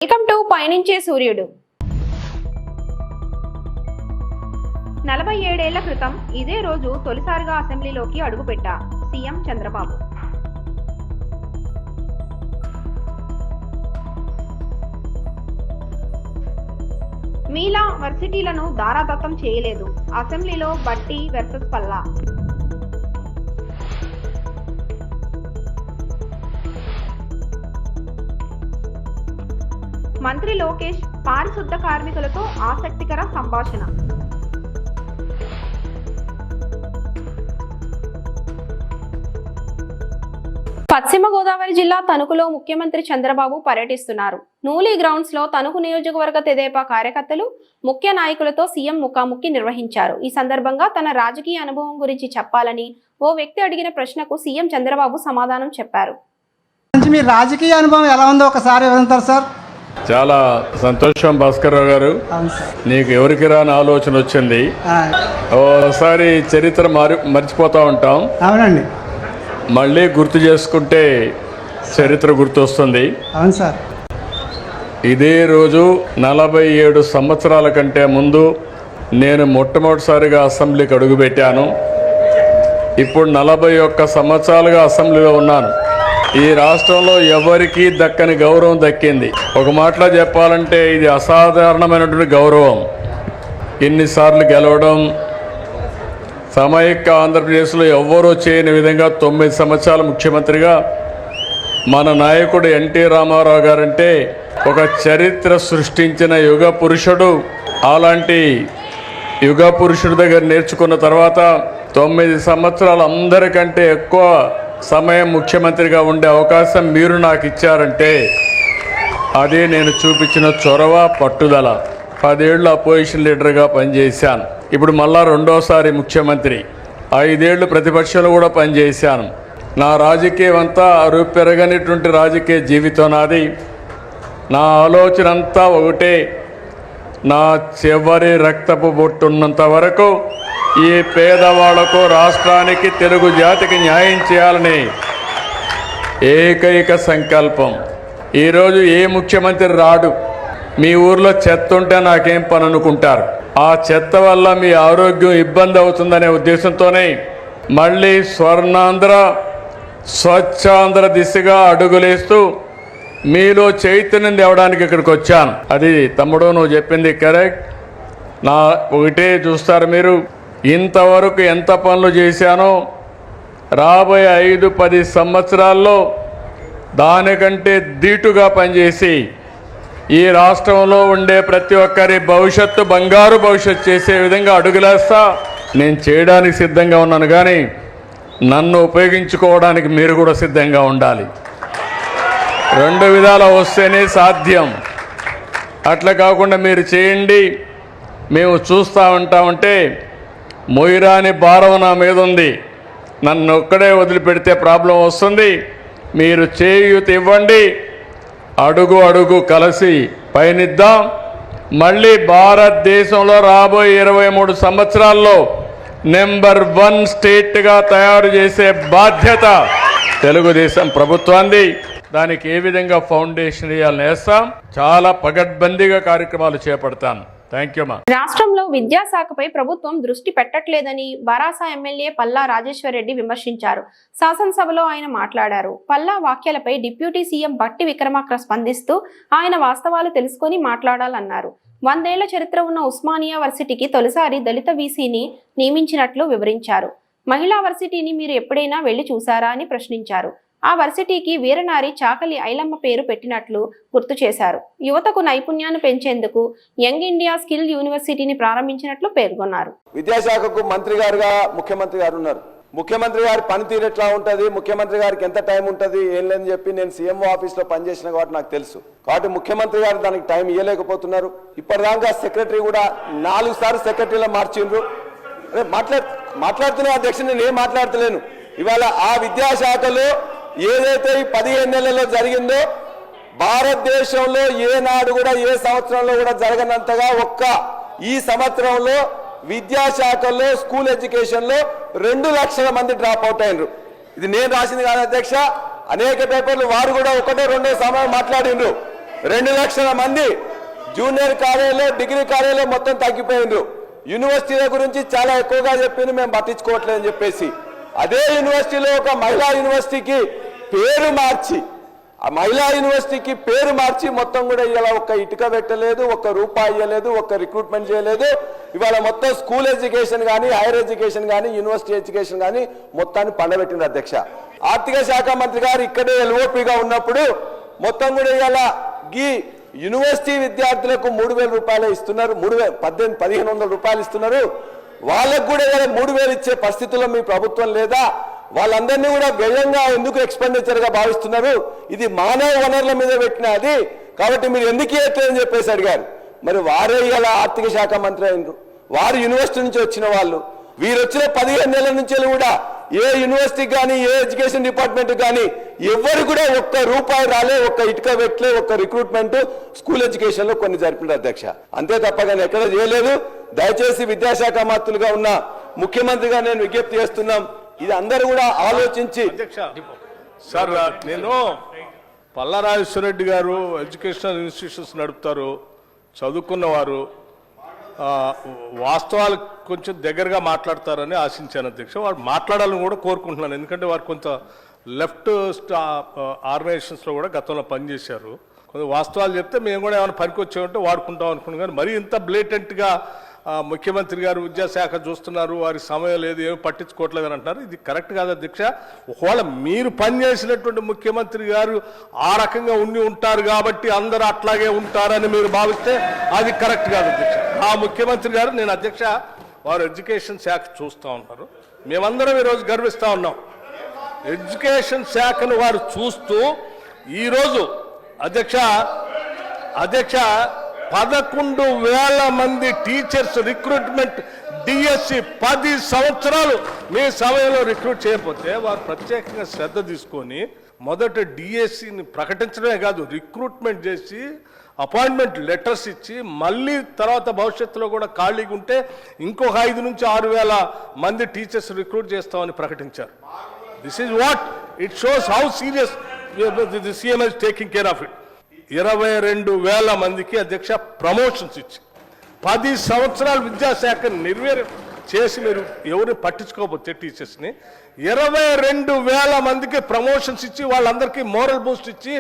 Welcome to పయనించే సూర్యుడు. 47 ఏళ్ల క్రితం ఇదే రోజు తొలిసారిగా అసెంబ్లీలోకి అడుగుపెట్టా సీఎం చంద్రబాబు. మీలా వర్సిటీలను దారాదత్తం చేయలేదు. అసెంబ్లీలో బట్టి వర్సెస్ పల్లా. మంత్రి లోకేష్ పారిశుద్ధ కార్మికులతో ఆసక్తికర సంభాషణ. పశ్చిమ గోదావరి జిల్లా తణుకులో ముఖ్యమంత్రి చంద్రబాబు పర్యటిస్తున్నారు. నూలి గ్రౌండ్స్ లో తణుకు నియోజకవర్గ తెదేపా కార్యకర్తలు ముఖ్య నాయకులతో సీఎం ముఖాముఖి నిర్వహించారు. ఈ సందర్భంగా తన రాజకీయ అనుభవం గురించి చెప్పాలని ఓ వ్యక్తి అడిగిన ప్రశ్నకు సీఎం చంద్రబాబు సమాధానం చెప్పారు. మీ రాజకీయ అనుభవం ఎలా ఉందో ఒకసారి వివరించారు సార్. చాలా సంతోషం భాస్కర్ రావు గారు. నీకు ఎవరికి రాని ఆలోచన వచ్చింది. ఓసారి చరిత్ర మర్చిపోతా ఉంటాం. అవునండి. మళ్ళీ గుర్తు చేసుకుంటే చరిత్ర గుర్తొస్తుంది. అవును సార్. ఇదే రోజు 47 సంవత్సరాల కంటే ముందు నేను మొట్టమొదటిసారిగా అసెంబ్లీకి అడుగుపెట్టాను. ఇప్పుడు 41 సంవత్సరాలుగా అసెంబ్లీలో ఉన్నాను. ఈ రాష్ట్రంలో ఎవరికీ దక్కని గౌరవం దక్కింది. ఒక మాటలో చెప్పాలంటే ఇది అసాధారణమైనటువంటి గౌరవం. ఎన్నిసార్లు గెలవడం, సమైక్య ఆంధ్రప్రదేశ్లో ఎవ్వరూ చేయని విధంగా 9 సంవత్సరాల ముఖ్యమంత్రిగా మన నాయకుడు ఎన్టీ రామారావు గారంటే ఒక చరిత్ర సృష్టించిన యుగ పురుషుడు. అలాంటి యుగ పురుషుడి దగ్గర నేర్చుకున్న తర్వాత 9 సంవత్సరాలు అందరికంటే ఎక్కువ సమయం ముఖ్యమంత్రిగా ఉండే అవకాశం మీరు నాకు ఇచ్చారంటే అదే నేను చూపించిన చొరవ, పట్టుదల. 10 ఏళ్ళు అపోజిషన్ లీడర్గా పనిచేశాను. ఇప్పుడు మళ్ళా రెండోసారి ముఖ్యమంత్రి. 5 ఏళ్ళు ప్రతిపక్షంలో కూడా పనిచేశాను. నా రాజకీయం అంతా అరుపెరగనిటువంటి రాజకీయ జీవితం నాది. నా ఆలోచన అంతా ఒకటే, నా చివరి రక్తపు బొట్టున్నంత వరకు ఈ పేదవాళ్లకు, రాష్ట్రానికి, తెలుగు జాతికి న్యాయం చేయాలని ఏకైక సంకల్పం. ఈరోజు ఏ ముఖ్యమంత్రి రాడు. మీ ఊర్లో చెత్త ఉంటే నాకేం పని అనుకుంటారు. ఆ చెత్త వల్ల మీ ఆరోగ్యం ఇబ్బంది అవుతుందనే ఉద్దేశంతోనే మళ్ళీ స్వర్ణాంధ్ర, స్వచ్ఛాంధ్ర దిశగా అడుగులేస్తూ మీలో చైతన్యం తేవడానికి ఇక్కడికి వచ్చాను. అది తమ్ముడు నువ్వు చెప్పింది కరెక్ట్. నా ఒకటే చూస్తారు మీరు, ఇంతవరకు ఎంత పనులు చేశానో రాబోయే 5-10 సంవత్సరాల్లో దానికంటే ధీటుగా పనిచేసి ఈ రాష్ట్రంలో ఉండే ప్రతి ఒక్కరి భవిష్యత్తు బంగారు భవిష్యత్తు చేసే విధంగా అడుగులేస్తా. నేను చేయడానికి సిద్ధంగా ఉన్నాను, కానీ నన్ను ఉపయోగించుకోవడానికి మీరు కూడా సిద్ధంగా ఉండాలి. 2 విధాల వస్తేనే సాధ్యం. అట్లా కాకుండా మీరు చేయండి, మేము చూస్తూ ఉంటామంటే మొయిరాని భారం నా మీద ఉంది. నన్ను ఒక్కడే వదిలిపెడితే ప్రాబ్లం వస్తుంది. మీరు చేయూత ఇవ్వండి, అడుగు అడుగు కలిసి పయనిద్దాం. మళ్ళీ భారతదేశంలో రాబోయే 23 సంవత్సరాల్లో నెంబర్ 1 స్టేట్గా తయారు చేసే బాధ్యత తెలుగుదేశం ప్రభుత్వాన్ని. దానికి ఏ విధంగా ఫౌండేషన్ వేయాలని వేస్తాం. చాలా పగడ్బందీగా కార్యక్రమాలు చేపడతాను. Thank you. రాష్ట్రంలో విద్యాశాఖపై ప్రభుత్వం దృష్టి పెట్టట్లేదని బారాస ఎమ్మెల్యే పల్లా రాజేశ్వర్ రెడ్డి విమర్శించారు. శాసనసభలో ఆయన మాట్లాడారు. పల్లా వ్యాఖ్యలపై డిప్యూటీ సీఎం బట్టి విక్రమార్క స్పందిస్తూ ఆయన వాస్తవాలు తెలుసుకొని మాట్లాడాలన్నారు. 100 ఏళ్ల చరిత్ర ఉన్న ఉస్మానియా వర్సిటీకి తొలిసారి దళిత వీసీని నియమించినట్లు వివరించారు. మహిళా వర్సిటీని మీరు ఎప్పుడైనా వెళ్లి చూసారా అని ప్రశ్నించారు. ఆ వర్సిటీకి వీరనారి చాకలి ఐలమ్మ పేరు పెట్టినట్లు గుర్తు చేశారు. యువతకు నైపుణ్యాన్ని పెంచేందుకు యంగ్ ఇండియా స్కిల్ యూనివర్సిటీని ప్రారంభించినట్లు పేర్కొన్నారు. విద్యాశాఖకు మంత్రి గారుగా ముఖ్యమంత్రి గారు ఉన్నారు. ముఖ్యమంత్రి గారి పనితీరు ఎట్లా ఉంటుంది, ముఖ్యమంత్రి గారికి ఎంత టైం ఉంటుంది ఏం లేదని చెప్పి నేను సీఎంఓ ఆఫీస్లో పనిచేసిన కాబట్టి నాకు తెలుసు. కాబట్టి ముఖ్యమంత్రి గారు దానికి టైం ఇవ్వలేకపోతున్నారు. ఇప్పటిదాకా సెక్రటరీ కూడా 4 సార్లు సెక్రటరీలో మార్చిండ్రు. మాట్లాడుతున్నా అధ్యక్ష, నేను ఏం మాట్లాడతలేను. ఇవాళ ఆ విద్యాశాఖలో ఏదైతే ఈ 15 నెలల్లో జరిగిందో భారతదేశంలో ఏనాడు కూడా ఏ సంవత్సరంలో కూడా జరగనంతగా ఈ సంవత్సరంలో విద్యాశాఖలో స్కూల్ ఎడ్యుకేషన్లో 2 లక్షల మంది డ్రాప్ అవుట్ అయినరు. ఇది నేను రాసింది కాదు అధ్యక్ష, అనేక పేపర్లు వారు కూడా 1-2 సమయం మాట్లాడిండ్రు. 2 లక్షల మంది జూనియర్ కాలేజీలో డిగ్రీ కాలేజీలో మొత్తం తగ్గిపోయిండ్రు. యూనివర్సిటీల గురించి చాలా ఎక్కువగా చెప్పింది, మేము పట్టించుకోవట్లేదని చెప్పేసి అదే యూనివర్సిటీలో ఒక మహిళా యూనివర్సిటీకి పేరు మార్చి ఆ మహిళా యూనివర్సిటీకి పేరు మార్చి మొత్తం కూడా ఇలా ఒక్క ఇటుక పెట్టలేదు, ఒక్క రూపాయి ఇవ్వలేదు, ఒక్క రిక్రూట్మెంట్ చేయలేదు. ఇవాళ మొత్తం స్కూల్ ఎడ్యుకేషన్ కానీ హైయర్ ఎడ్యుకేషన్ కానీ యూనివర్సిటీ ఎడ్యుకేషన్ కానీ మొత్తాన్ని పండబెట్టింది అధ్యక్ష. ఆర్థిక శాఖ మంత్రి గారు ఇక్కడే ఎల్ఓపిగా ఉన్నప్పుడు మొత్తం కూడా ఇలా ఈ యూనివర్సిటీ విద్యార్థులకు 3,000 రూపాయలు ఇస్తున్నారు, 1,500 రూపాయలు ఇస్తున్నారు. వాళ్ళకు కూడా 3,000 ఇచ్చే పరిస్థితుల్లో మీ ప్రభుత్వం లేదా? వాళ్ళందరినీ కూడా వ్యయంగా ఎందుకు ఎక్స్పెండిచర్ గా భావిస్తున్నారు? ఇది మానవ వనరుల మీద పెట్టినది కాబట్టి మీరు ఎందుకు ఇవ్వట్లేదని చెప్పేసి అడిగారు. మరి వారే ఇలా ఆర్థిక శాఖ మంత్రి అయినరు, వారు యూనివర్సిటీ నుంచి వచ్చిన వాళ్ళు. వీరు వచ్చిన 15 నెలల నుంచి కూడా ఏ యూనివర్సిటీకి కానీ ఏ ఎడ్యుకేషన్ డిపార్ట్మెంట్ కానీ ఎవరు కూడా ఒక్క రూపాయి రాలే, ఒక్క ఇటుక పెట్టలే, ఒక్క రిక్రూట్మెంట్ స్కూల్ ఎడ్యుకేషన్ లో కొన్ని జరిపినారు అధ్యక్ష. అంతే తప్ప కానీ ఎక్కడ చేయలేదు. దయచేసి విద్యాశాఖ మంత్రులుగా ఉన్న ముఖ్యమంత్రిగా నేను విజ్ఞప్తి చేస్తున్నాం, ఇది అందరూ కూడా ఆలోచించి. సార్ నేను పల్లా రాజేశ్వరరెడ్డి గారు ఎడ్యుకేషనల్ ఇన్స్టిట్యూషన్స్ నడుపుతారు, చదువుకున్నవారు, వాస్తవాలు కొంచెం దగ్గరగా మాట్లాడతారని ఆశించాను అధ్యక్ష. వారు మాట్లాడాలని కూడా కోరుకుంటున్నాను, ఎందుకంటే వారు కొంత లెఫ్ట్ ఆర్గనైజేషన్స్లో కూడా గతంలో పనిచేశారు. కొంచెం వాస్తవాలు చెప్తే మేము కూడా ఏమైనా పనికి వచ్చామంటే వాడుకుంటాం అనుకున్నాం. కానీ మరీ ఇంత బ్లేటెంట్గా ముఖ్యమంత్రి గారు విద్యాశాఖ చూస్తున్నారు, వారి సమయం లేదు, ఏమి పట్టించుకోవట్లేదు అని అంటున్నారు. ఇది కరెక్ట్ కాదు అధ్యక్ష. ఒకవేళ మీరు పనిచేసినటువంటి ముఖ్యమంత్రి గారు ఆ రకంగా ఉండి ఉంటారు కాబట్టి అందరూ అట్లాగే ఉంటారని మీరు భావిస్తే అది కరెక్ట్ కాదు అధ్యక్ష. ఆ ముఖ్యమంత్రి గారు నేను అధ్యక్ష వారు ఎడ్యుకేషన్ శాఖ చూస్తూ ఉన్నారు, మేమందరం ఈరోజు గర్విస్తూ ఉన్నాం. ఎడ్యుకేషన్ శాఖను వారు చూస్తూ ఈరోజు అధ్యక్ష 11,000 మంది టీచర్స్ రిక్రూట్మెంట్ డిఎస్సి 10 సంవత్సరాలు మీ సమయంలో రిక్రూట్ చేయకపోతే వారు ప్రత్యేకంగా శ్రద్ధ తీసుకొని మొదట డిఎస్సిని ప్రకటించడమే కాదు, రిక్రూట్మెంట్ చేసి అపాయింట్మెంట్ లెటర్స్ ఇచ్చి మళ్ళీ తర్వాత భవిష్యత్తులో కూడా ఖాళీగా ఉంటే ఇంకొక 5 నుంచి 6,000 మంది టీచర్స్ రిక్రూట్ చేస్తామని ప్రకటించారు. This is what it shows how serious the CM is taking care of it. 22,000 మందికి అధ్యక్ష ప్రమోషన్స్ ఇచ్చి 10 సంవత్సరాలు విద్యాశాఖ నిర్వీర్యం చేసి మీరు ఎవరు పట్టించుకోకపోతే టీచర్స్ని 22,000 మందికి ప్రమోషన్స్ ఇచ్చి వాళ్ళందరికీ మోరల్ బూస్ట్ ఇచ్చి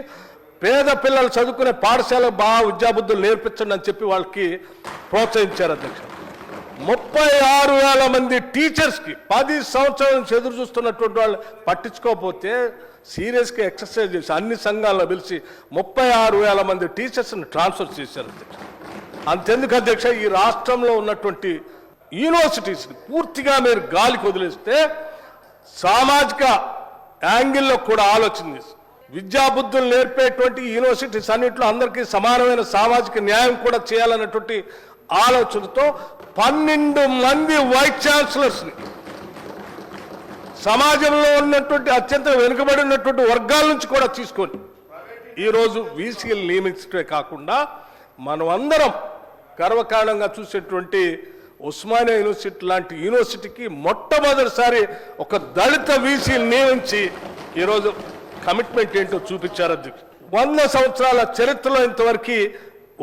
పేద పిల్లలు చదువుకునే పాఠశాలకు బాగా విద్యాబుద్ధులు నేర్పించండి అని చెప్పి వాళ్ళకి ప్రోత్సహించారు అధ్యక్ష. 36,000 మంది టీచర్స్కి 10 సంవత్సరాల నుంచి ఎదురు చూస్తున్నటువంటి వాళ్ళు పట్టించుకోకపోతే సీరియస్గా ఎక్సర్సైజ్ చేసి అన్ని సంఘాలను పిలిచి 36,000 మంది టీచర్స్ని ట్రాన్స్ఫర్ చేశారు అధ్యక్ష. అంతెందుకు అధ్యక్ష, ఈ రాష్ట్రంలో ఉన్నటువంటి యూనివర్సిటీస్ని పూర్తిగా మీరు గాలికి వదిలేస్తే సామాజిక యాంగిల్లో కూడా ఆలోచన చేసి విద్యాబుద్ధులు నేర్పేటువంటి యూనివర్సిటీస్ అన్నింటిలో అందరికీ సమానమైన సామాజిక న్యాయం కూడా చేయాలన్నటువంటి ఆలోచనతో 12 మంది వైస్ ఛాన్సలర్స్ని సమాజంలో ఉన్నటువంటి అత్యంత వెనుకబడి ఉన్నటువంటి వర్గాల నుంచి కూడా తీసుకొని ఈరోజు వీసీలు నియమించడమే కాకుండా మనం అందరం గర్వకారణంగా చూసేటువంటి ఉస్మానియా యూనివర్సిటీ లాంటి యూనివర్సిటీకి మొట్టమొదటిసారి ఒక దళిత వీసీలు నియమించి ఈరోజు కమిట్మెంట్ ఏంటో చూపించారు అధ్యక్ష. 100 సంవత్సరాల చరిత్రలో ఇంతవరకు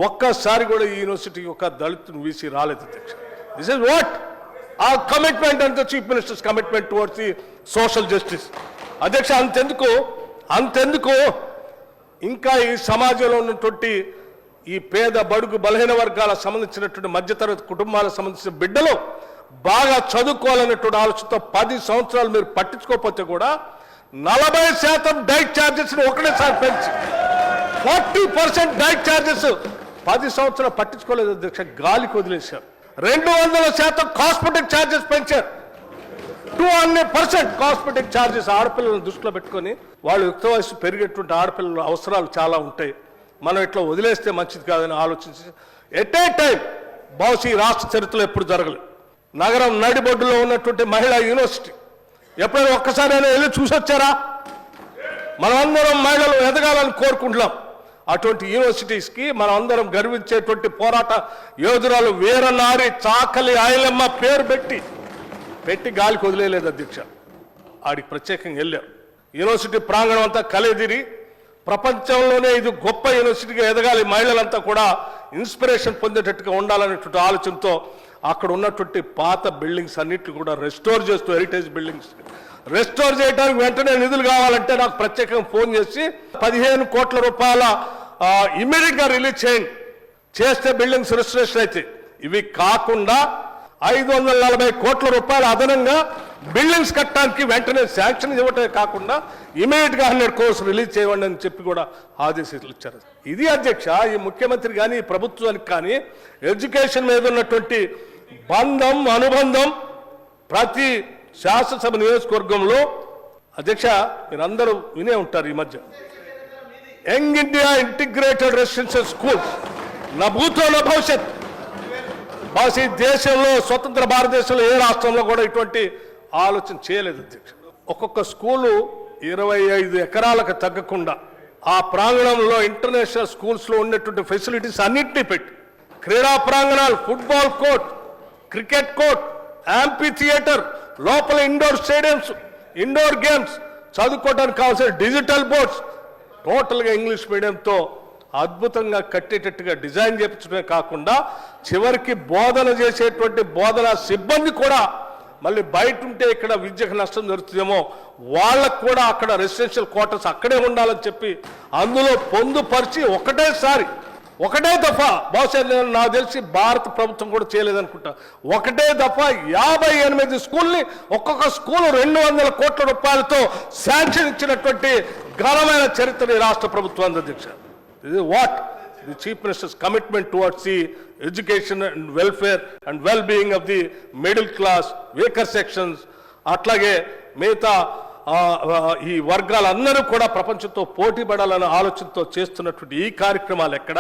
ఒక్కసారి కూడా ఈ యూనివర్సిటీకి ఒక దళిత వీసీ రాలేదు అధ్యక్ష. దిస్ ఇస్ వాట్ ఆ commitment and the chief ministers commitment towards the social justice అధ్యక్ష. అంతెందుకు ఇంకా ఈ సమాజంలో ఉన్నటువంటి ఈ పేద బడుగు బలహీన వర్గాలకు సంబంధించినటువంటి మధ్యతరగతి కుటుంబాలకు సంబంధించిన బిడ్డలు బాగా చదువుకోవాలనేటువంటి ఆలోచనతో 10 సంవత్సరాలు మీరు పట్టించుకోకపోతే కూడా 40% డైట్ ఛార్జెస్ ఒకటేసారి పెంచి 40% డైట్ ఛార్జెస్ 10 సంవత్సరాలు పట్టించుకోలేదు అధ్యక్ష, గాలికి వదిలేశారు. 200% కాస్మెటిక్ ఛార్జెస్ పెంచారు. 200% కాస్మెటిక్ ఛార్జెస్ ఆడపిల్లలను దృష్టిలో పెట్టుకొని వాళ్ళు యుక్త వయసు పెరిగేటువంటి ఆడపిల్లల అవసరాలు చాలా ఉంటాయి, మనం ఇట్లా వదిలేస్తే మంచిది కాదని ఆలోచించి ఎట్ ఏ టైం బహుశా ఈ రాష్ట్ర చరిత్రలో ఎప్పుడు జరగలేదు. నగరం నడిబొడ్డులో ఉన్నటువంటి మహిళా యూనివర్సిటీ ఎప్పుడైనా ఒక్కసారైనా వెళ్ళి చూసొచ్చారా? మనమందరం మహిళలు ఎదగాలని కోరుకుంటున్నాం. అటువంటి యూనివర్సిటీస్కి మనం అందరం గర్వించేటువంటి పోరాట యోధురాలు వీరనారి చాకలి ఆయలమ్మ పేరు పెట్టి గాలికి వదిలేలేదు అధ్యక్ష. ఆడికి ప్రత్యేకంగా వెళ్ళారు. యూనివర్సిటీ ప్రాంగణం అంతా కలిదిరి ప్రపంచంలోనే ఇది గొప్ప యూనివర్సిటీగా ఎదగాలి, మహిళలంతా కూడా ఇన్స్పిరేషన్ పొందేటట్టుగా ఉండాలనేటువంటి ఆలోచనతో అక్కడ ఉన్నటువంటి పాత బిల్డింగ్స్ అన్నిటిని కూడా రెస్టోర్ చేస్తూ, హెరిటేజ్ బిల్డింగ్స్ రెస్టోర్ చేయడానికి వెంటనే నిధులు కావాలంటే నాకు ప్రత్యేకంగా ఫోన్ చేసి 15 కోట్ల రూపాయల ఇమ్మీడియట్గా రిలీజ్ చేయండి, చేస్తే బిల్డింగ్స్ రెస్టరేషన్ అయితే. ఇవి కాకుండా 540 కోట్ల రూపాయలు అదనంగా బిల్డింగ్స్ కట్టడానికి వెంటనే శాంక్షన్ ఇవ్వటమే కాకుండా ఇమీడియట్గా 100 crores రిలీజ్ చేయండి అని చెప్పి కూడా ఆదేశాలు ఇచ్చారు. ఇది అధ్యక్ష, ఈ ముఖ్యమంత్రి కానీ ఈ ప్రభుత్వానికి కానీ ఎడ్యుకేషన్ మీద ఉన్నటువంటి బంధం, అనుబంధం ప్రతి శాసనసభ నియోజకవర్గంలో. అధ్యక్ష, మీరందరూ వినే ఉంటారు ఈ మధ్య young India integrated residential schools, నా భూతో నా భవిష్యత్. బహుశా ఈ దేశంలో, స్వతంత్ర భారతదేశంలో ఏ రాష్ట్రంలో కూడా ఇటువంటి ఆలోచన చేయలేదు అధ్యక్ష. ఒక్కొక్క స్కూలు 25 ఎకరాలకు తగ్గకుండా ఆ ప్రాంగణంలో ఇంటర్నేషనల్ స్కూల్స్లో ఉన్నటువంటి ఫెసిలిటీస్ అన్నింటినీ పెట్టి, క్రీడా ప్రాంగణాలు, football court, cricket court, amphitheatre, లోపల ఇండోర్ స్టేడియంస్, ఇండోర్ గేమ్స్, చదువుకోవడానికి కావాల్సిన డిజిటల్ బోర్డ్స్, టోటల్గా ఇంగ్లీష్ మీడియంతో అద్భుతంగా కట్టేటట్టుగా డిజైన్ చేయించడమే కాకుండా చివరికి బోధన చేసేటువంటి బోధనా సిబ్బంది కూడా మళ్ళీ బయట ఉంటే ఇక్కడ విద్యకు నష్టం జరుగుతుందేమో, వాళ్ళకు కూడా అక్కడ రెసిడెన్షియల్ క్వార్టర్స్ అక్కడే ఉండాలని చెప్పి అందులో పొందుపరిచి ఒకటే దఫా, బహుశా నాకు తెలిసి భారత ప్రభుత్వం కూడా చేయలేదనుకుంటా, ఒకటే దఫా 58 స్కూల్ని, ఒక్కొక్క స్కూల్ 200 కోట్ల రూపాయలతో శాంక్షన్ ఇచ్చినటువంటి ఘనమైన చరిత్ర ఈ రాష్ట్ర ప్రభుత్వం అధ్యక్ష. This is what the Chief Minister's commitment towards the education and welfare and well-being of the middle class, weaker sections, అట్లాగే మిగతా ఈ వర్గాలందరూ కూడా ప్రపంచంతో పోటీ పడాలనే ఆలోచనతో చేస్తున్నటువంటి ఈ కార్యక్రమాలు ఎక్కడ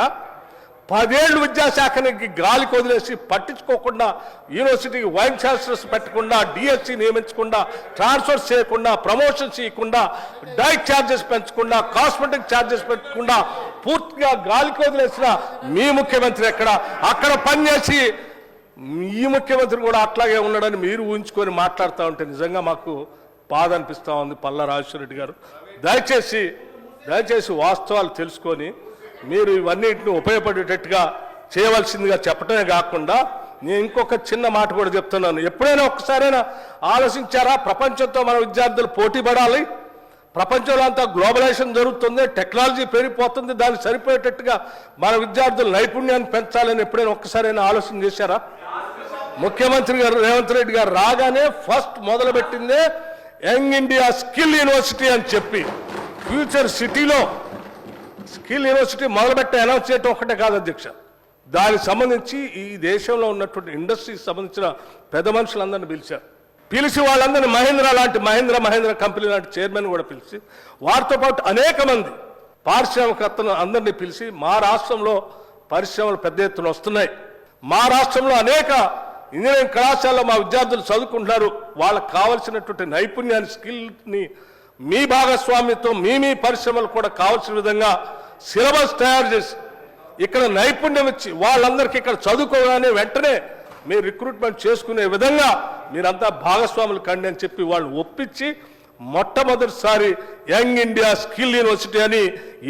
10 ఏళ్ళు విద్యాశాఖకి గాలికి వదిలేసి పట్టించుకోకుండా, యూనివర్సిటీకి వైస్ ఛాన్సలర్స్ పెట్టకుండా, డిఎస్సి నియమించకుండా, ట్రాన్స్ఫర్స్ చేయకుండా, ప్రమోషన్స్ ఇవ్వకుండా, డైట్ ఛార్జెస్ పెంచకుండా, కాస్మెటిక్ ఛార్జెస్ పెట్టకుండా పూర్తిగా గాలికి వదిలేసిన మీ ముఖ్యమంత్రి ఎక్కడ? అక్కడ పనిచేసి ఈ ముఖ్యమంత్రి కూడా అట్లాగే ఉన్నాడని మీరు ఊహించుకొని మాట్లాడుతూ ఉంటే నిజంగా మాకు బాధ అనిపిస్తూ ఉంది. పల్లా రాజేశ్వర రెడ్డి గారు, దయచేసి వాస్తవాలు తెలుసుకొని మీరు ఇవన్నిటిని ఉపయోగపడేటట్టుగా చేయవలసిందిగా చెప్పడమే కాకుండా, నేను ఇంకొక చిన్న మాట కూడా చెప్తున్నాను. ఎప్పుడైనా ఒక్కసారైనా ఆలోచించారా? ప్రపంచంతో మన విద్యార్థులు పోటీ పడాలి, ప్రపంచంలో అంతా గ్లోబలైజేషన్ జరుగుతుంది, టెక్నాలజీ పెరిగిపోతుంది, దానికి సరిపోయేటట్టుగా మన విద్యార్థుల నైపుణ్యాన్ని పెంచాలని ఎప్పుడైనా ఒక్కసారైనా ఆలోచన చేశారా? ముఖ్యమంత్రి గారు రేవంత్ రెడ్డి గారు రాగానే ఫస్ట్ మొదలుపెట్టిందే యంగ్ ఇండియా స్కిల్ యూనివర్సిటీ అని చెప్పి, ఫ్యూచర్ సిటీలో స్కిల్ యూనివర్సిటీ మొదలుపెట్టి అనౌన్స్ చేయడం ఒకటే కాదు అధ్యక్ష, దానికి సంబంధించి ఈ దేశంలో ఉన్నటువంటి ఇండస్ట్రీకి సంబంధించిన పెద్ద మనుషులందరినీ పిలిచి వాళ్ళందరినీ మహేంద్ర కంపెనీ లాంటి చైర్మన్ కూడా పిలిచి, వారితో పాటు అనేక మంది పారిశ్రామికవేత్తలు అందరినీ పిలిచి, మా రాష్ట్రంలో పరిశ్రమలు పెద్ద ఎత్తున వస్తున్నాయి, మా రాష్ట్రంలో అనేక ఇంజనీరింగ్ కళాశాలలో మా విద్యార్థులు చదువుకుంటున్నారు, వాళ్ళకు కావాల్సినటువంటి నైపుణ్యాన్ని, స్కిల్ని మీ భాగస్వామ్యంతో మీ పరిశ్రమలు కూడా కావాల్సిన విధంగా సిలబస్ తయారు చేసి ఇక్కడ నైపుణ్యం ఇచ్చి వాళ్ళందరికీ ఇక్కడ చదువుకోగానే వెంటనే మీరు రిక్రూట్మెంట్ చేసుకునే విధంగా మీరంతా భాగస్వాములు కండి అని చెప్పి వాళ్ళు ఒప్పించి మొట్టమొదటిసారి యంగ్ ఇండియా స్కిల్ యూనివర్సిటీ అని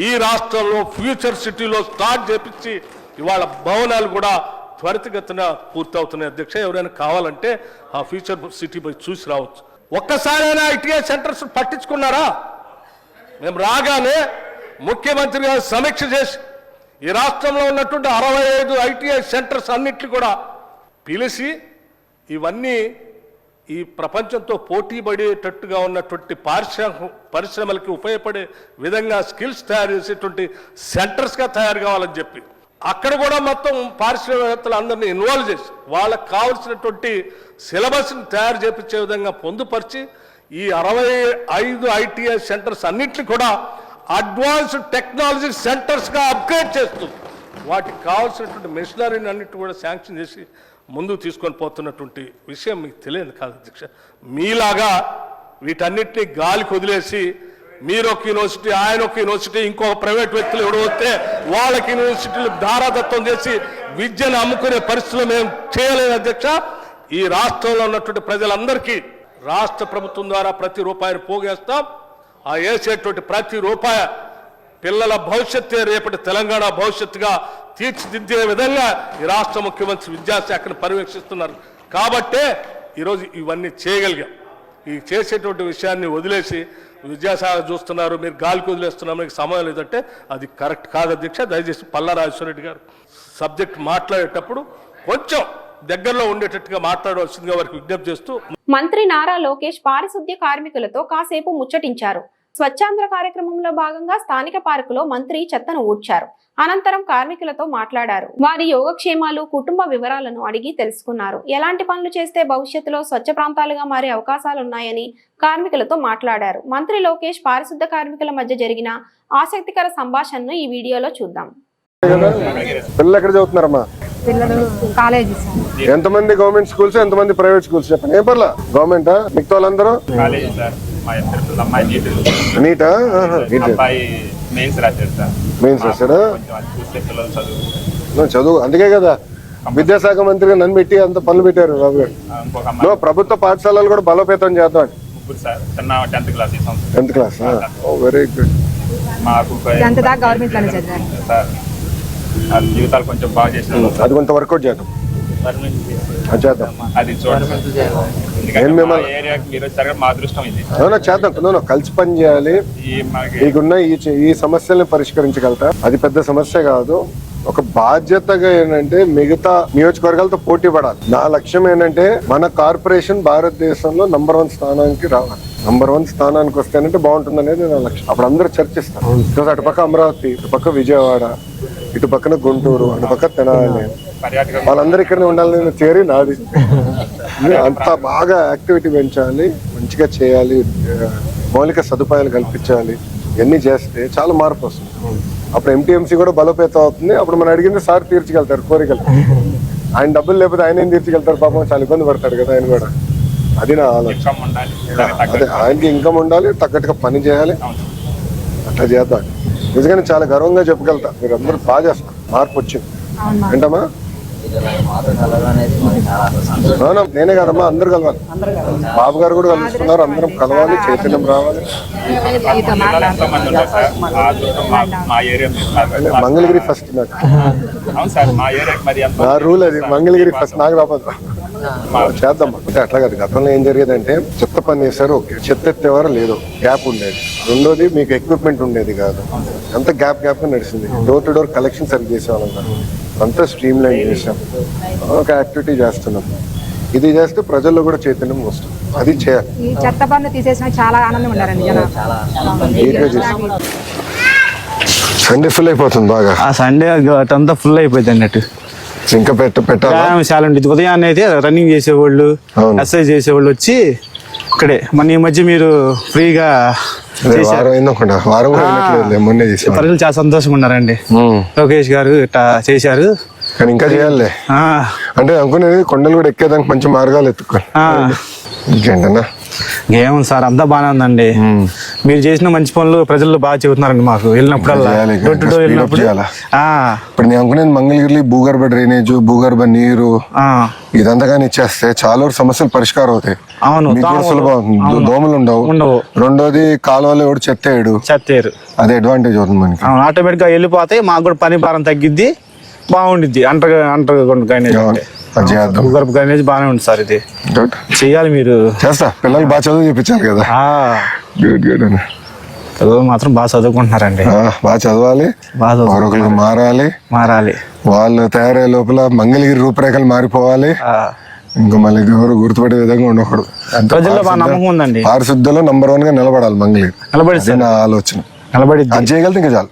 ఈ రాష్ట్రంలో ఫ్యూచర్ సిటీలో స్టార్ట్ చేపించి ఇవాళ భవనాలు కూడా త్వరితగతిన పూర్తవుతున్నాయి అధ్యక్ష. ఎవరైనా కావాలంటే ఆ ఫ్యూచర్ సిటీ పోయి చూసి రావచ్చు. ఒక్కసారైనా ఐటీఐ సెంటర్స్ పట్టించుకున్నారా? మేము రాగానే ముఖ్యమంత్రి గారు సమీక్ష చేసి ఈ రాష్ట్రంలో ఉన్నటువంటి 65 ఐటీఐ సెంటర్స్ అన్నింటినీ కూడా పిలిచి ఇవన్నీ ఈ ప్రపంచంతో పోటీ పడేటట్టుగా ఉన్నటువంటి పరిశ్రమలకి ఉపయోగపడే విధంగా స్కిల్స్ తయారు చేసేటువంటి సెంటర్స్గా తయారు కావాలని చెప్పి అక్కడ కూడా మొత్తం పారిశ్రామికవేత్తలు అందరినీ ఇన్వాల్వ్ చేసి వాళ్ళకు కావాల్సినటువంటి సిలబస్ని తయారు చేపించే విధంగా పొందుపరిచి ఈ 65 ఐటీఐ సెంటర్స్ అన్నింటినీ కూడా అడ్వాన్స్డ్ టెక్నాలజీ సెంటర్స్గా అప్గ్రేడ్ చేస్తూ వాటికి కావాల్సినటువంటి మెషినరీని అన్నిటి కూడా శాంక్షన్ చేసి ముందుకు తీసుకొని పోతున్నటువంటి విషయం మీకు తెలియదు కాదు అధ్యక్ష. మీలాగా వీటన్నిటినీ గాలికి వదిలేసి మీరు ఒక యూనివర్సిటీ, ఆయన ఒక యూనివర్సిటీ, ఇంకో ప్రైవేట్ వ్యక్తులు ఎవరు వస్తే వాళ్ళకి యూనివర్సిటీలు ధారాదత్తం చేసి విద్యను అమ్ముకునే పరిస్థితులు మేము చేయలేదు అధ్యక్ష. ఈ రాష్ట్రంలో ఉన్నటువంటి ప్రజలందరికీ రాష్ట్ర ప్రభుత్వం ద్వారా ప్రతి రూపాయిని పోగేస్తాం. ఆ వేసేటువంటి ప్రతి రూపాయి పిల్లల భవిష్యత్తే రేపటి తెలంగాణ భవిష్యత్తుగా తీర్చిదిద్దే విధంగా ఈ రాష్ట్ర ముఖ్యమంత్రి విద్యాశాఖను పర్యవేక్షిస్తున్నారు. కాబట్టే ఈరోజు ఇవన్నీ చేయగలిగాం. ఈ చేసేటువంటి విషయాన్ని వదిలేసి విద్యాశాఖ చూస్తున్నారు, మీరు గాలికి వదిలేస్తున్నారు, మీకు సమయం లేదంటే అది కరెక్ట్ కాదు అధ్యక్ష. దయచేసి పల్లా రాజేశ్వరరెడ్డి గారు సబ్జెక్ట్ మాట్లాడేటప్పుడు కొంచెం దగ్గరలో ఉండేటట్టుగా మాట్లాడవలసిందిగా వారికి విజ్ఞప్తి చేస్తూ. మంత్రి నారా లోకేష్ పారిశుద్ధ్య కార్మికులతో కాసేపు ముచ్చటించారు. స్వచ్ఛాంధ్ర కార్యక్రమంలో భాగంగా స్థానిక పార్కులో మంత్రి చెత్తను ఊడ్చారు. అనంతరం కార్మికులతో మాట్లాడారు. వారి యోగక్షేమాలు, కుటుంబ వివరాలను అడిగి తెలుసుకున్నారు. ఎలాంటి పనులు చేస్తే భవిష్యత్తులో స్వచ్ఛ ప్రాంతాలుగా మారే అవకాశాలున్నాయని కార్మికులతో మాట్లాడారు. మంత్రి లోకేష్ పారిశుద్ధ్య కార్మికుల మధ్య జరిగిన ఆసక్తికర సంభాషణను ఈ వీడియోలో చూద్దాం. పిల్లలు ఎక్కడ చదువుతున్నారమ్మా? పిల్లలు కాలేజీ. ఎంతమంది గవర్నమెంట్ స్కూల్స్, ఎంతమంది ప్రైవేట్ స్కూల్స్ చెప్పండి. ఏం పర్లా గవర్నమెంటా? మిగతా వాళ్ళందరూ నీటా? మెయిన్స్ రాశాడా? చదువు. అందుకే కదా విద్యాశాఖ మంత్రిగా నన్ను పెట్టి అంత పనులు పెట్టారు బాబు గారు. ప్రభుత్వ పాఠశాలలు కూడా బలోపేతం చేద్దాం. 10th class. Very good. Government లోనే చదివారు. జీవితాలు కొంచెం బాగా చేసిన అది కొంత వర్కౌట్ చేద్దాం. చేద్దాం. అది చూడండి, ఏరియాకి మీరు వచ్చారు, మా అదృష్టం ఇది. చేద్దాం. కలిసి పని చేయాలి. మీకున్న ఈ సమస్యల్ని పరిష్కరించగలుగుతా. అది పెద్ద సమస్య కాదు. ఒక బాధ్యతగా ఏంటంటే మిగతా నియోజకవర్గాలతో పోటీ పడాలి. నా లక్ష్యం ఏంటంటే మన కార్పొరేషన్ భారతదేశంలో నంబర్ 1 స్థానానికి రావాలి. నంబర్ 1 స్థానానికి వస్తేనంటే బాగుంటుంది అనేది నా లక్ష్యం. అప్పుడు అందరూ చర్చిస్తారు. ఈరోజు అటుపక్క అమరావతి, ఇటుపక్క విజయవాడ, ఇటు పక్కన గుంటూరు, అటు పక్క తెనాలి, వాళ్ళందరూ ఇక్కడనే ఉండాలని థియరీ నాది. అంత బాగా యాక్టివిటీ పెంచాలి, మంచిగా చేయాలి, మౌలిక సదుపాయాలు కల్పించాలి. ఇవన్నీ చేస్తే చాలా మార్పు వస్తుంది. అప్పుడు ఎంటీఎంసీ కూడా బలోపేతం అవుతుంది. అప్పుడు మనం అడిగింది సార్ తీర్చగలుగుతారు కోరికలు. ఆయన డబ్బులు లేకపోతే ఆయన ఏం తీర్చగలుగుతారు? పాపం చాలా ఇబ్బంది పడతాడు కదా ఆయన కూడా. అది నా ఆలోచన. అదే ఆయనకి ఇన్కమ్ ఉండాలి, తగ్గట్టుగా పని చేయాలి. అట్లా చేద్దాం. నిజంగానే చాలా గర్వంగా చెప్పగలుగుతా. మీరు అందరూ బాగా చేస్తారు. మార్పు వచ్చింది ఏంటమ్మా? నేనే కాదమ్మా, అందరు కలవాలి. బాబు గారు కూడా కలుస్తున్నారు. అందరం కలవాలి, చైతన్యం రావాలి. మంగళగిరి ఫస్ట్. నా రూల్ అది, మంగళగిరి ఫస్ట్. నాకు రాపదు. చేద్దాం. అంటే అట్లా కాదు. గతంలో ఏం జరిగేదంటే చెత్త పని చేశారు, ఓకే, చెత్త ఎత్తేవారు లేదు, గ్యాప్ ఉండేది. రెండోది మీకు ఎక్విప్మెంట్ ఉండేది కాదు. అంత గ్యాప్ నడిచింది. డోర్ టు డోర్ కలెక్షన్ సరిగ్గా చేసేవాళ్ళం కాదు. అంతా స్ట్రీమ్ లైన్ చేసాం. ఒక యాక్టివిటీ చేస్తున్నాం. ఇది చేస్తే ప్రజల్లో కూడా చైతన్యం వస్తుంది. అది చేయాలి. ఈ చెత్త పన్ను తీసేసిన చాలా ఆనందం ఉండాలండి. సండే ఫుల్ అయిపోతుంది బాగా. ఆ సండే అంతా ఫుల్ అయిపోయింది అన్నట్టు. ఇంకా పెట్టాలి. ఉదయాన్నే అయితే రన్నింగ్ చేసేవాళ్ళు, ఎక్సర్సైజ్ చేసేవాళ్ళు వచ్చి ఇక్కడే. మన ఈ మధ్య మీరు ఫ్రీగా ప్రజలు చాలా సంతోషంగా ఉన్నారండి. లోకేష్ గారు ఇట్లా చేశారు. కానీ ఇంకా చేయాలి. అంటే అనుకునేది కొండలు కూడా ఎక్కేదానికి మంచి మార్గాలు ఎత్తుకోవాలి. ఇంకేంటన్నా ఏముంది సార్, అంతా బాగానే ఉందండి. మీరు చేసిన మంచి పనులు ప్రజలు బాగా చెబుతున్నారండి. మాకు వెళ్ళినప్పుడల్లా డోర్ టు డోర్ వెళ్ళినప్పుడు ఇప్పుడు నేను అనుకునేది మంగళగిరి భూగర్భ డ్రైనేజ్, భూగర్భ నీరు ఇదంతా కానీ ఇచ్చేస్తే చాలా వరకు సమస్యలు పరిష్కారం అవుతాయి. అవును, సులభం. దోమలు ఉండవు. రెండోది కాలువలో ఎవడు చెత్తేయడు. అదే అడ్వాంటేజ్ అవుతుంది మనకి. ఆటోమేటిక్ గా వెళ్ళిపోతాయి. మాకు కూడా పని భారం తగ్గిద్ది, బాగుండిద్ది. అంటర్ భూగర్భ డ్రైనేజ్ బాగానే ఉంది సార్. ఇది చెయ్యాలి. మీరు చేస్తా. పిల్లలు బాగా చదువు చూపించారు కదా. చదువు మాత్రం బాగా చదువుకుంటున్నారండి. బాగా చదవాలి, ఒకరికి మారాలి. వాళ్ళు తయారయ్యే లోపల మంగళగిరి రూపురేఖలు మారిపోవాలి. ఇంకా మళ్ళీ ఎవరు గుర్తుపడే విధంగా ఉండకూడదు. ప్రజల్లో బాగా నమ్మకం ఉందండి. పారిశుద్ధ్యంలో నంబర్ 1 గా నిలబడాలి మంగళగిరి. నిలబడి నా ఆలోచన. అది చేయగలితే ఇంకా చాలు,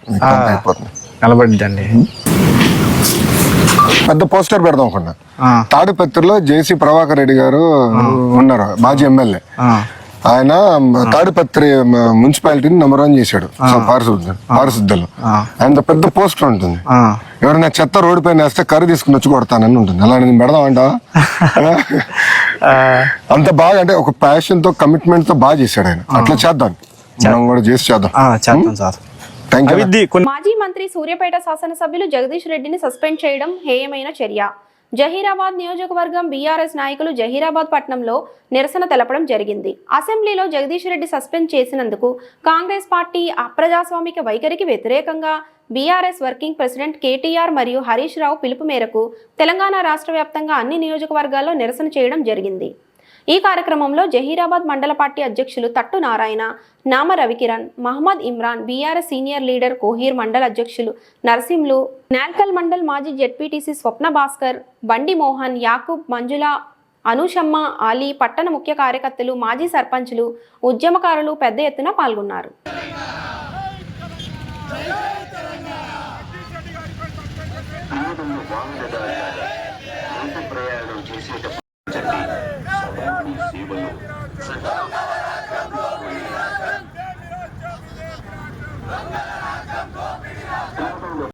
అయిపోతుంది. నిలబడిద్దండి. పెద్ద పోస్టర్ పెడదాం అనుకున్నా. తాడిపత్రిలో జేసీ ప్రభాకర్ రెడ్డి గారు ఉన్నారు, మాజీ ఎమ్మెల్యే. ఆయన తాడిపత్రి మున్సిపాలిటీని నంబర్ 1 చేశాడు పారిశుద్ధ్యంలో. ఆయన పెద్ద పోస్టర్ ఉంటుంది. ఎవరైనా చెత్త రోడ్డు పైన వేస్తే కర్రీ తీసుకుని వచ్చి కొడతానని ఉంటుంది. అలాంటి పెడదాం అంటావా? అంత బాగా, అంటే ఒక ప్యాషన్ తో, కమిట్మెంట్ తో బాగా చేశాడు ఆయన. అట్లా చేద్దాం, మనం కూడా చేసి చేద్దాం సార్. మాజీ మంత్రి సూర్యాపేట శాసనసభ్యులు జగదీష్ రెడ్డిని సస్పెండ్ చేయడం హేయమైన చర్య. జహీరాబాద్ నియోజకవర్గం బీఆర్ఎస్ నాయకులు జహీరాబాద్ పట్టణంలో నిరసన తెలపడం జరిగింది. అసెంబ్లీలో జగదీష్ రెడ్డి సస్పెండ్ చేసినందుకు కాంగ్రెస్ పార్టీ అప్రజాస్వామిక వైఖరికి వ్యతిరేకంగా బీఆర్ఎస్ వర్కింగ్ ప్రెసిడెంట్ కేటీఆర్ మరియు హరీష్ రావు పిలుపు మేరకు తెలంగాణ రాష్ట్ర వ్యాప్తంగా అన్ని నియోజకవర్గాల్లో నిరసన చేయడం జరిగింది. ఈ కార్యక్రమంలో జహీరాబాద్ మండల పార్టీ అధ్యక్షులు Thattu Narayana, Nama Ravikiran, Mohammed Imran, BRS senior leader Kohir mandal అధ్యక్షులు నర్సింలు, నాల్కల్ మండల్ మాజీ జెడ్పీటీసీ స్వప్న భాస్కర్, బండి మోహన్, యాకూబ్, మంజుల, అనూషమ్మ, ఆలీ, పట్టణ ముఖ్య కార్యకర్తలు, మాజీ సర్పంచులు, ఉద్యమకారులు పెద్ద ఎత్తున పాల్గొన్నారు.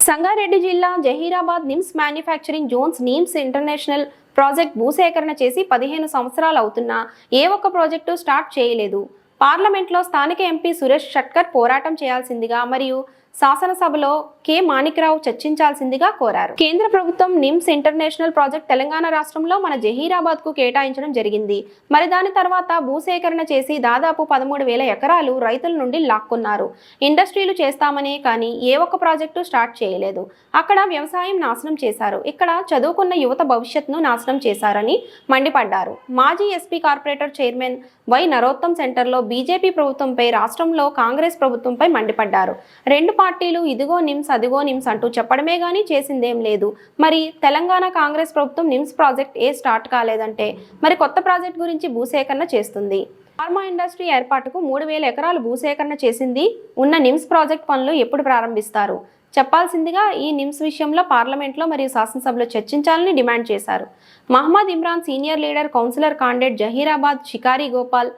సంగారెడ్డి జిల్లా Zaheerabad NIMS manufacturing Jones NIMS international project భూసేకరణ చేసి 15 సంవత్సరాలు అవుతున్నా ఏ ఒక్క ప్రాజెక్టు స్టార్ట్ చేయలేదు. పార్లమెంట్లో స్థానిక ఎంపీ సురేష్ షట్కర్ పోరాటం చేయాల్సిందిగా మరియు శాసనసభలో కె మాణిక్రావు చర్చించాల్సిందిగా కోరారు. కేంద్ర ప్రభుత్వం నిమ్స్ ఇంటర్నేషనల్ ప్రాజెక్ట్ తెలంగాణ రాష్ట్రంలో మన జహీరాబాద్ కు కేటాయించడం జరిగింది. మరి దాని తర్వాత భూసేకరణ చేసి దాదాపు 13,000 ఎకరాలు రైతుల నుండి లాక్కున్నారు. ఇండస్ట్రీలు చేస్తామనే కానీ ఏ ఒక్క ప్రాజెక్టు స్టార్ట్ చేయలేదు. అక్కడ వ్యవసాయం నాశనం చేశారు. ఇక్కడ చదువుకున్న యువత భవిష్యత్తును నాశనం చేశారని మండిపడ్డారు. మాజీ SP corporator chairman why Narottam సెంటర్లో బీజేపీ ప్రభుత్వంపై, రాష్ట్రంలో కాంగ్రెస్ ప్రభుత్వంపై మండిపడ్డారు. రెండు పార్టీలు ఇదిగో నిమ్స్ అదిగో నిమ్స్ అంటూ చెప్పడమే గానీ చేసిందేం లేదు. మరి తెలంగాణ కాంగ్రెస్ ప్రభుత్వం నిమ్స్ ప్రాజెక్ట్ స్టార్ట్ కాలేదంటే మరి కొత్త ప్రాజెక్ట్ గురించి భూసేకరణ చేస్తుంది. ఫార్మా ఇండస్ట్రీ ఏర్పాటుకు 3,000 ఎకరాలు భూసేకరణ చేసింది. ఉన్న నిమ్స్ ప్రాజెక్ట్ పనులు ఎప్పుడు ప్రారంభిస్తారు చెప్పాల్సిందిగా ఈ నిమ్స్ విషయంలో పార్లమెంట్లో మరియు శాసనసభలో చర్చించాలని డిమాండ్ చేశారు. Mohammed Imran senior leader, councillor candidate Zaheerabad, Shikari Gopal,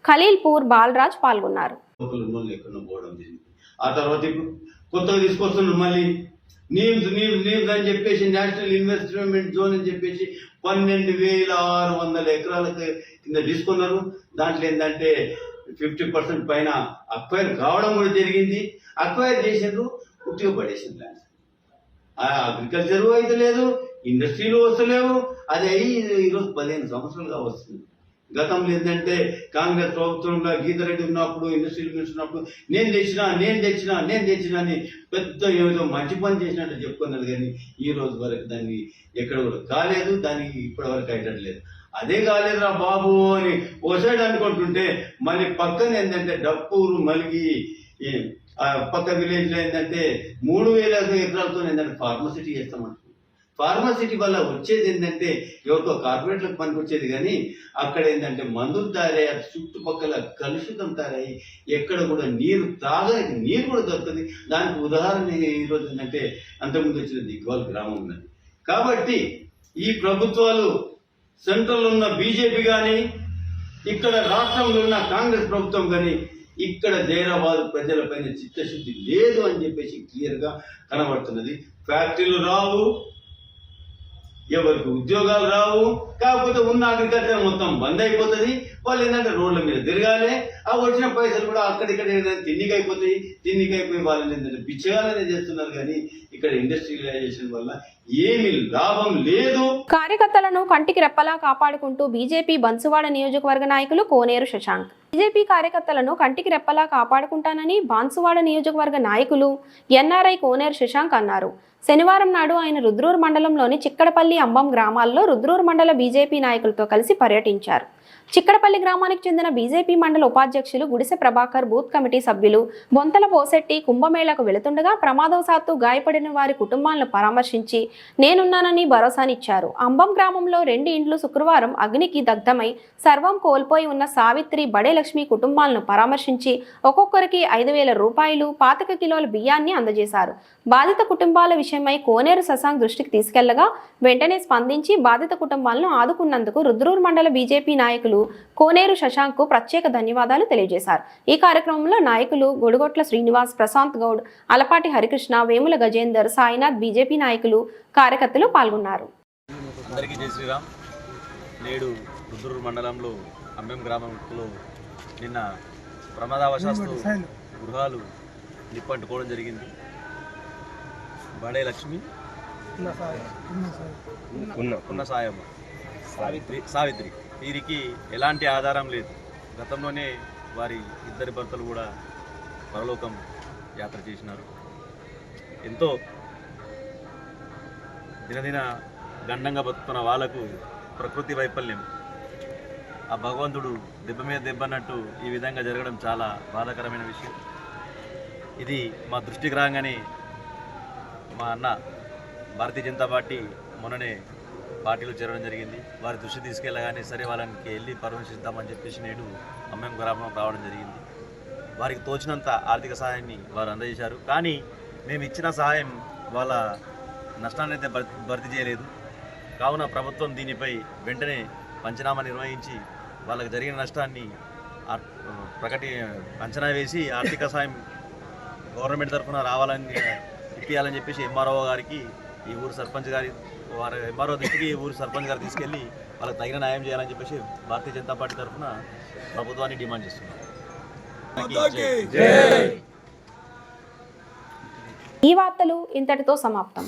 Khalilpur, Balraj పాల్గొన్నారు. ఆ తర్వాత ఇప్పుడు కొత్తగా తీసుకొస్తున్నారు మళ్ళీ నీమ్స్ అని చెప్పేసి నేషనల్ ఇన్వెస్ట్మెంట్ జోన్ అని చెప్పేసి 12,600 ఎకరాలకు కింద తీసుకున్నారు. దాంట్లో ఏంటంటే 50% పైన అక్వైర్ కావడం కూడా జరిగింది. అక్వైర్ చేసిండ్రు, ఉట్టిగా పడేసింది ల్యాండ్స్. అగ్రికల్చర్ అయితే లేదు, ఇండస్ట్రీలు వస్తలేవు. అది అయ్యి ఈరోజు 15 సంవత్సరాలుగా వస్తుంది. గతంలో ఏంటంటే కాంగ్రెస్ ప్రభుత్వంలో గీతారెడ్డి ఉన్నప్పుడు, ఇండస్ట్రియల్ మినిస్టర్ ఉన్నప్పుడు నేను తెచ్చినా అని పెద్ద ఏదో మంచి పని చేసినట్టు చెప్పుకున్నది. కానీ ఈ రోజు వరకు దాన్ని ఎక్కడ కూడా కాలేదు, దానికి ఇప్పటి వరకు అయ్యట్లేదు. అదే కాలేదురా బాబు అని ఓ సైడ్ అనుకుంటుంటే మళ్ళీ పక్కన ఏంటంటే డప్పూరు, మలిగి, పక్క విలేజ్లో ఏంటంటే 3,000 ఎకరాలతో ఏంటంటే ఫార్మసిటీ చేస్తామంట. ఫార్మసిటీ వల్ల వచ్చేది ఏంటంటే ఎవరికో కార్పొరేట్లకు పనికి వచ్చేది. కానీ అక్కడ ఏంటంటే మందులు తయారయ్యి, చుట్టుపక్కల కలుషితం తయారయ్యి, ఎక్కడ కూడా నీరు తాగడానికి నీరు కూడా దొరుకుతుంది. దానికి ఉదాహరణ ఈరోజు ఏంటంటే అంతకుముందు వచ్చిన దిగ్వాల్ గ్రామం ఉన్నది. కాబట్టి ఈ ప్రభుత్వాలు సెంట్రల్ ఉన్న బీజేపీ కానీ, ఇక్కడ రాష్ట్రంలో ఉన్న కాంగ్రెస్ ప్రభుత్వం కానీ ఇక్కడ జహీరాబాద్ ప్రజలపైన చిత్తశుద్ధి లేదు అని చెప్పేసి క్లియర్గా కనబడుతున్నది. ఫ్యాక్టరీలు రావు, ఎవరికి ఉద్యోగాలు రావు, కాకపోతే ఉన్న అగ్రికల్చర్ మొత్తం బంద్ అయిపోతుంది. వాళ్ళు ఏంటంటే రోడ్ల మీద తిరగాలి. ఆ వచ్చిన పైసలు కూడా అక్కడిక్కడ తిండికి అయిపోయి వాళ్ళని ఏంటంటే పిచ్చగానే చేస్తున్నారు. కానీ ఇక్కడ ఇండస్ట్రియలైజేషన్ వల్ల ఏమీ లాభం లేదు. కార్యకర్తలను కంటికి రెప్పలా కాపాడుకుంటూ బీజేపీ బన్సువాడ నియోజకవర్గ నాయకులు కోనేరు శశాంక్. బీజేపీ కార్యకర్తలను కంటికి రెప్పలా కాపాడుకుంటానని బాన్సువాడ నియోజకవర్గ నాయకులు ఎన్ఆర్ఐ కోనేరు శశాంక్ అన్నారు. శనివారం నాడు ఆయన రుద్రూరు మండలంలోని చిక్కడపల్లి, అంబం గ్రామాల్లో రుద్రూరు మండల బీజేపీ నాయకులతో కలిసి పర్యటించారు. చిక్కడపల్లి గ్రామానికి చెందిన బీజేపీ మండల ఉపాధ్యక్షులు గుడిసె ప్రభాకర్, బూత్ కమిటీ సభ్యులు బొంతల పోసెట్టి కుంభమేళకు వెళుతుండగా ప్రమాదవశాత్తు గాయపడిన వారి కుటుంబాలను పరామర్శించి నేనున్నానని భరోసానిచ్చారు. అంబం గ్రామంలో 2 ఇండ్లు శుక్రవారం అగ్నికి దగ్ధమై సర్వం కోల్పోయి ఉన్న సావిత్రి, బడే లక్ష్మి కుటుంబాలను పరామర్శించి ఒక్కొక్కరికి 5,000 రూపాయలు, 25 కిలోల బియ్యాన్ని అందజేశారు. బాధిత కుటుంబాల విషయమై కోనేరు శశాంక్ దృష్టికి తీసుకెళ్లగా వెంటనే స్పందించి బాధిత కుటుంబాలను ఆదుకున్నందుకు రుద్రూరు మండల బీజేపీ నాయకులు కోనేరు శశాంక్ కు ప్రత్యేక ధన్యవాదాలు తెలియజేశారు. ఈ కార్యక్రమంలో నాయకులు గొడుగొట్ల శ్రీనివాస్, ప్రశాంత్ గౌడ్, అలపాటి హరికృష్ణ, వేముల గజేందర్, సాయినాథ్, బీజేపీ నాయకులు, కార్యకర్తలు పాల్గొన్నారు. అందరికీ జై శ్రీరామ్. నేడు రుద్రూరు మండలంలో అంబెం గ్రామంలో నిన్న ప్రమాదవశాత్తు గృహాలు నిప్పంటుకోవడం జరిగింది. బడే లక్ష్మి, ఉన్న సాయం సావిత్రి వీరికి ఎలాంటి ఆధారం లేదు. గతంలోనే వారి ఇద్దరి భర్తలు కూడా పరలోకం యాత్ర చేసినారు. ఎంతో దినదిన గండంగా బతుకుతున్న వాళ్ళకు ప్రకృతి వైఫల్యం, ఆ భగవంతుడు దెబ్బ మీద దెబ్బ అన్నట్టు ఈ విధంగా జరగడం చాలా బాధాకరమైన విషయం. ఇది మా దృష్టికి రాగానే మా అన్న భారతీయ జనతా పార్టీ మొన్ననే పార్టీలో చేరడం జరిగింది. వారి దృష్టి తీసుకెళ్ళగానే సరే వాళ్ళకి వెళ్ళి పరామర్శిద్దామని చెప్పేసి నేడు అమ్మం గ్రామం రావడం జరిగింది. వారికి తోచినంత ఆర్థిక సహాయాన్ని వారు అందజేశారు. కానీ మేము ఇచ్చిన సహాయం వాళ్ళ నష్టాన్ని అయితే భర్తీ చేయలేదు. కావున ప్రభుత్వం దీనిపై వెంటనే పంచనామా నిర్వహించి వాళ్ళకి జరిగిన నష్టాన్ని అంచనా వేసి ఆర్థిక సాయం గవర్నమెంట్ తరఫున రావాలని ఇప్పించాలని చెప్పేసి ఎంఆర్ఓ గారికి ఈ ఊరు సర్పంచ్ గారి వారి ఎంఆర్ఓ దృష్టికి ఈ ఊరు సర్పంచ్ గారు తీసుకెళ్ళి వాళ్ళకి తగిన న్యాయం చేయాలని చెప్పేసి భారతీయ జనతా పార్టీ తరఫున ప్రభుత్వాన్ని డిమాండ్ చేస్తున్నాం. ఈ వార్తలు ఇంతటితో సమాప్తం.